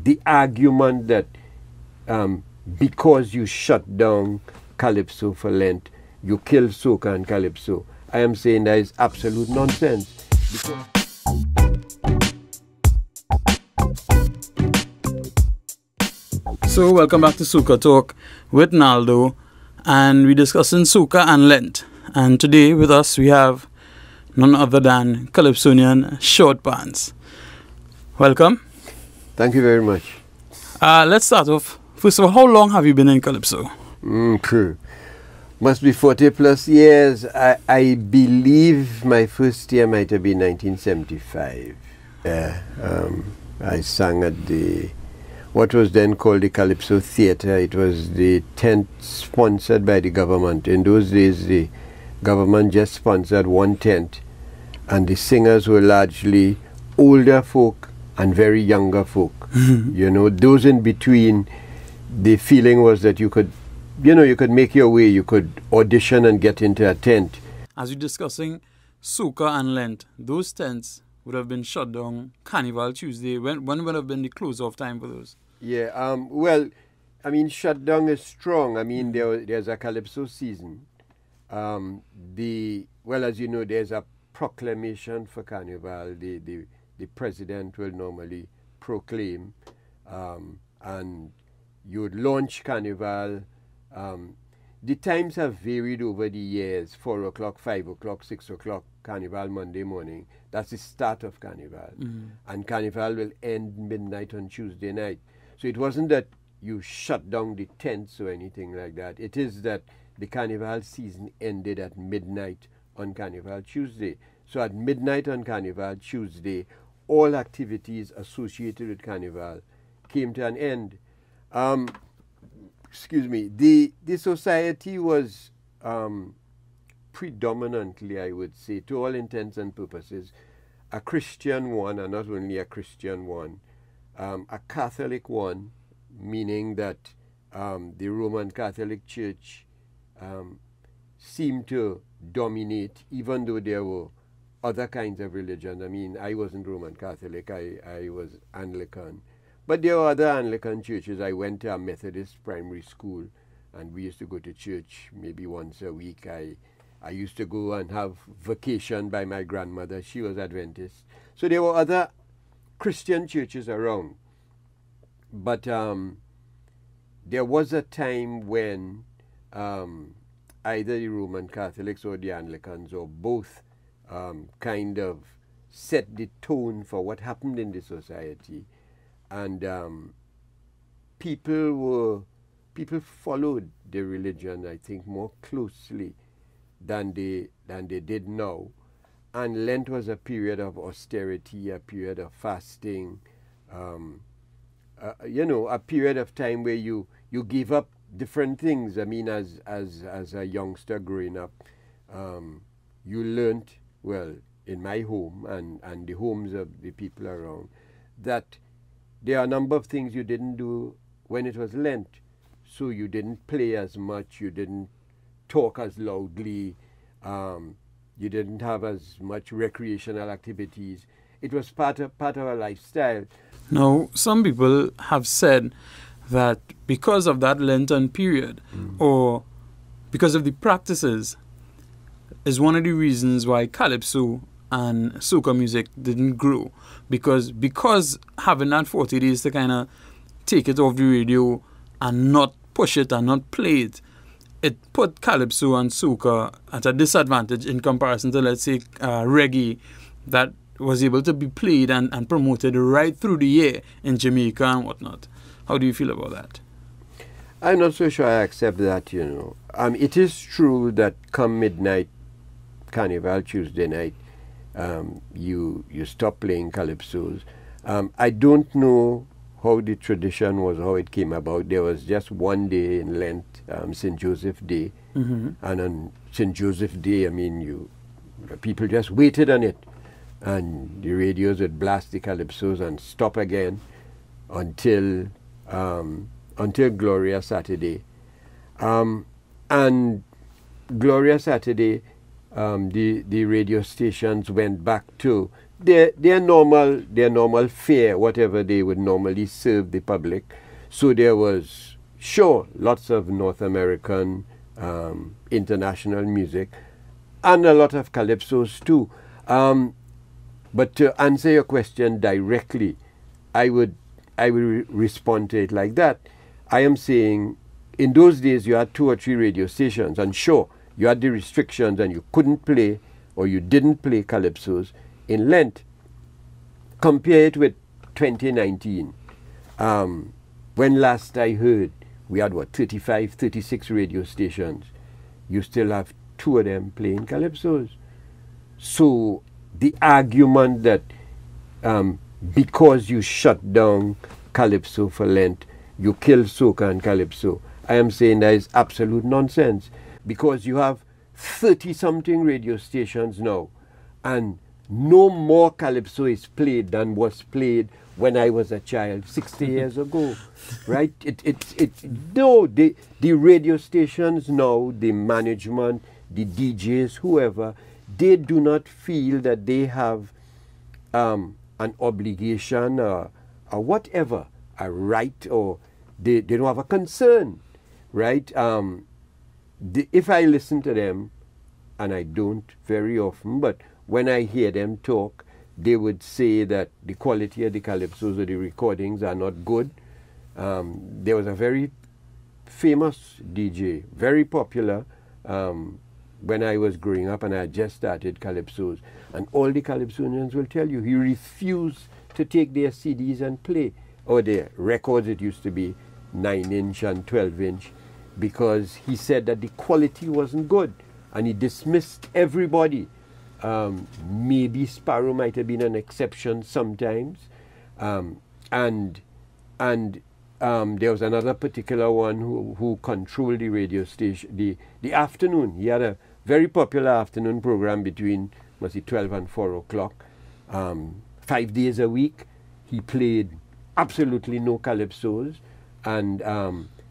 the argument that because you shut down Calypso for Lent, you kill Soca and Calypso, I am saying that is absolute nonsense. So welcome back to Soca Talk with Naldo, and we're discussing Soca and Lent. And today with us we have none other than Calypsonian Short Pants. Welcome. Thank you very much. Let's start off. First of all, how long have you been in Calypso? Must be 40 plus years. I believe my first year might have been 1975. I sang at what was then called the Calypso Theatre. It was the tent sponsored by the government. In those days, the government just sponsored one tent, and the singers were largely older folk and very younger folk. You know, those in between, the feeling was that you could make your way, you could audition and get into a tent. As we're discussing Soca and Lent, those tents would have been shut down Carnival Tuesday. When would have been the close-off time for those? Yeah, well, I mean, shut down is strong. I mean, there's a Calypso season. Well, as you know, there's a proclamation for Carnival. The president will normally proclaim, and you would launch Carnival. The times have varied over the years. 4 o'clock, 5 o'clock, 6 o'clock, Carnival Monday morning. That's the start of Carnival. And Carnival will end midnight on Tuesday night. So it wasn't that you shut down the tents or anything like that. It is that the Carnival season ended at midnight on Carnival Tuesday. So at midnight on Carnival Tuesday, all activities associated with Carnival came to an end. Excuse me, the society was predominantly, I would say, to all intents and purposes, a Christian one, and not only a Christian one, a Catholic one, meaning that the Roman Catholic Church seemed to dominate, even though there were other kinds of religion. I mean, I wasn't Roman Catholic, I was Anglican. But there were other Anglican churches. I went to a Methodist primary school, and we used to go to church maybe once a week. I used to go and have vacation by my grandmother. She was Adventist. So there were other Christian churches around. But there was a time when either the Roman Catholics or the Anglicans or both kind of set the tone for what happened in the society. And people followed the religion, I think, more closely than they did now. And Lent was a period of austerity, a period of fasting, a period of time where you give up different things. I mean, as a youngster growing up, you learned, well, in my home and the homes of the people around, that there are a number of things you didn't do when it was Lent. So you didn't play as much, you didn't talk as loudly, you didn't have as much recreational activities. It was part of a lifestyle. Now, some people have said that because of that Lenten period, or because of the practices, is one of the reasons why Calypso and Soca music didn't grow, because having that 40 days to kind of take it off the radio and not push it and not play it, it put Calypso and Soca at a disadvantage in comparison to, let's say, reggae that was able to be played and promoted right through the year in Jamaica and whatnot. How do you feel about that? I'm not so sure I accept that, you know. It is true that come midnight, Carnival Tuesday night, you stop playing calypsos. I don't know how the tradition was, how it came about. There was just one day in Lent, St. Joseph Day, and on St. Joseph Day, I mean, people just waited on it, and the radios would blast the calypsos and stop again until Gloria Saturday, and Gloria Saturday. The radio stations went back to their normal fare, whatever they would normally serve the public. So there was, sure, lots of North American, international music, and a lot of calypsos too. But to answer your question directly, I would respond to it like that. I am saying, in those days you had 2 or 3 radio stations, and sure, you had the restrictions and you couldn't play or you didn't play calypsos in Lent. Compare it with 2019. When last I heard, we had 35, 36 radio stations. You still have 2 of them playing calypsos. So the argument that because you shut down Calypso for Lent, you kill Soca and Calypso, I am saying that is absolute nonsense, because you have 30-something radio stations now, and no more Calypso is played than was played when I was a child 60 years ago, right? The radio stations now, the management, the DJs, whoever, they do not feel that they have an obligation or whatever, a right, or they don't have a concern, right? If I listen to them, and I don't very often, but when I hear them talk, they would say that the quality of the calypsos or the recordings are not good. There was a very famous DJ, very popular, when I was growing up, and I just started calypsos, and all the calypsonians will tell you he refused to take their CDs and play, or their records, it used to be 9-inch and 12-inch, because he said that the quality wasn't good, and he dismissed everybody. Maybe Sparrow might have been an exception sometimes, and there was another particular one who controlled the radio station, the afternoon. He had a very popular afternoon program between 12 and 4 o'clock. 5 days a week, he played absolutely no calypsos, and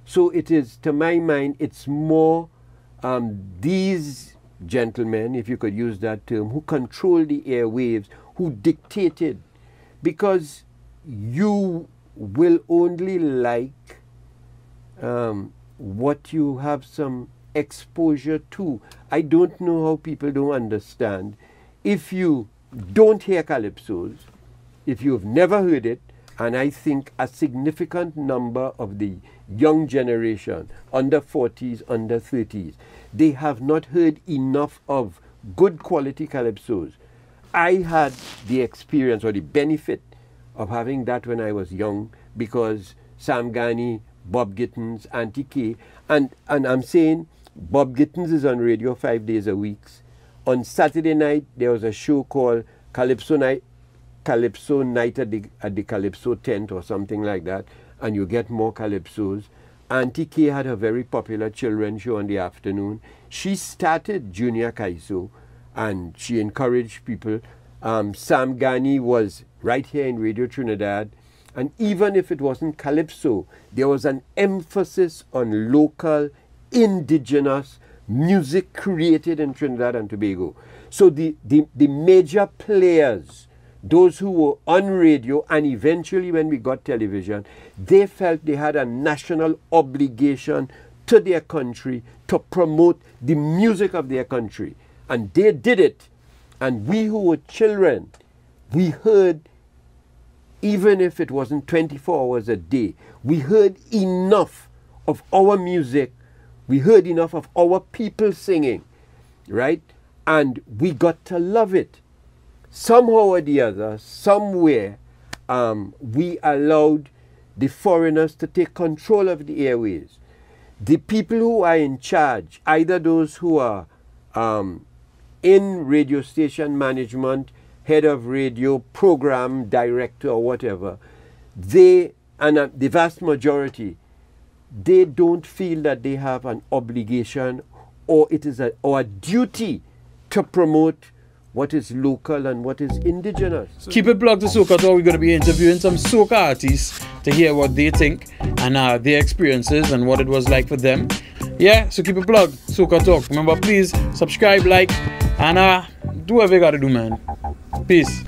so it is, to my mind, it's more these gentlemen, if you could use that term, who control the airwaves, who dictated, because you will only like what you have some exposure to. I don't know how people don't understand. If you don't hear calypsos, if you've never heard it, and I think a significant number of the young generation, under 40s, under 30s, they have not heard enough of good quality calypsos. I had the experience or the benefit of having that when I was young, because Sam Ghani, Bob Gittins, Auntie K, and I'm saying Bob Gittins is on radio 5 days a week. On Saturday night, there was a show called Calypso Night at the Calypso tent or something like that, and you get more calypsos. Auntie K had a very popular children's show in the afternoon. She started Junior Kaiso, and she encouraged people. Sam Ghani was right here in Radio Trinidad, and even if it wasn't calypso, there was an emphasis on local, indigenous music created in Trinidad and Tobago. So the major players, those who were on radio, and eventually when we got television, they felt they had a national obligation to their country to promote the music of their country. And they did it. And we who were children, we heard, even if it wasn't 24 hours a day, we heard enough of our music. We heard enough of our people singing, right? And we got to love it. Somehow or the other, somewhere, we allowed the foreigners to take control of the airways. The people who are in charge, either those who are in radio station management, head of radio, program director, or whatever, they, and the vast majority, they don't feel that they have an obligation or it is a duty to promote what is local and what is indigenous. Keep it plugged to Soca Talk. We're going to be interviewing some Soca artists to hear what they think and their experiences and what it was like for them. Yeah, so keep it plugged. Soca Talk. Remember, please subscribe, like, and do whatever you got to do, man. Peace.